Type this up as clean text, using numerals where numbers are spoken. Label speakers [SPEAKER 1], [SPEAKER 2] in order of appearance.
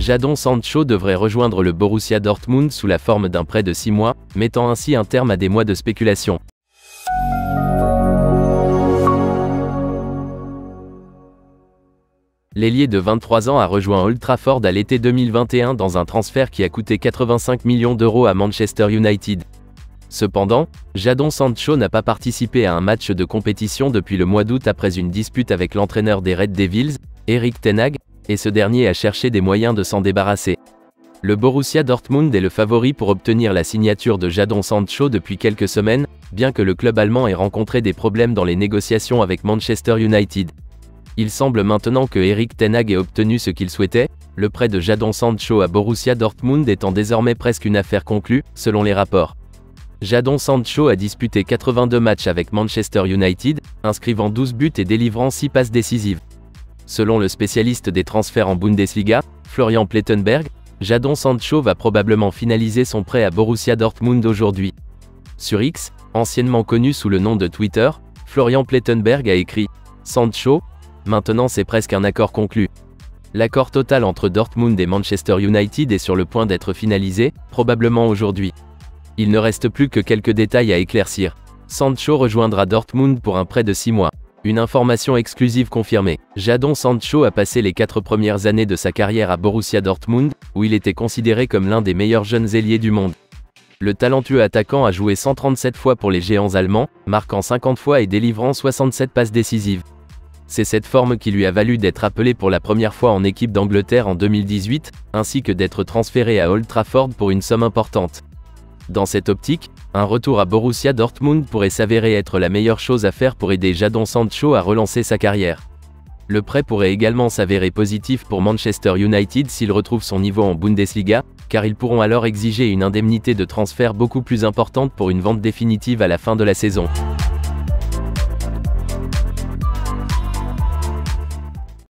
[SPEAKER 1] Jadon Sancho devrait rejoindre le Borussia Dortmund sous la forme d'un prêt de 6 mois, mettant ainsi un terme à des mois de spéculation. L'ailier de 23 ans a rejoint Old Trafford à l'été 2021 dans un transfert qui a coûté 85 millions d'euros à Manchester United. Cependant, Jadon Sancho n'a pas participé à un match de compétition depuis le mois d'août après une dispute avec l'entraîneur des Red Devils, Erik ten Hag, et ce dernier a cherché des moyens de s'en débarrasser. Le Borussia Dortmund est le favori pour obtenir la signature de Jadon Sancho depuis quelques semaines, bien que le club allemand ait rencontré des problèmes dans les négociations avec Manchester United. Il semble maintenant que Erik ten Hag ait obtenu ce qu'il souhaitait, le prêt de Jadon Sancho à Borussia Dortmund étant désormais presque une affaire conclue, selon les rapports. Jadon Sancho a disputé 82 matchs avec Manchester United, inscrivant 12 buts et délivrant 6 passes décisives. Selon le spécialiste des transferts en Bundesliga, Florian Plettenberg, Jadon Sancho va probablement finaliser son prêt à Borussia Dortmund aujourd'hui. Sur X, anciennement connu sous le nom de Twitter, Florian Plettenberg a écrit « Sancho, maintenant c'est presque un accord conclu. L'accord total entre Dortmund et Manchester United est sur le point d'être finalisé, probablement aujourd'hui. Il ne reste plus que quelques détails à éclaircir. Sancho rejoindra Dortmund pour un prêt de 6 mois. Une information exclusive confirmée. Jadon Sancho a passé les 4 premières années de sa carrière à Borussia Dortmund, où il était considéré comme l'un des meilleurs jeunes ailiers du monde. Le talentueux attaquant a joué 137 fois pour les géants allemands, marquant 50 fois et délivrant 67 passes décisives. C'est cette forme qui lui a valu d'être appelé pour la première fois en équipe d'Angleterre en 2018, ainsi que d'être transféré à Old Trafford pour une somme importante. Dans cette optique, un retour à Borussia Dortmund pourrait s'avérer être la meilleure chose à faire pour aider Jadon Sancho à relancer sa carrière. Le prêt pourrait également s'avérer positif pour Manchester United s'il retrouve son niveau en Bundesliga, car ils pourront alors exiger une indemnité de transfert beaucoup plus importante pour une vente définitive à la fin de la saison.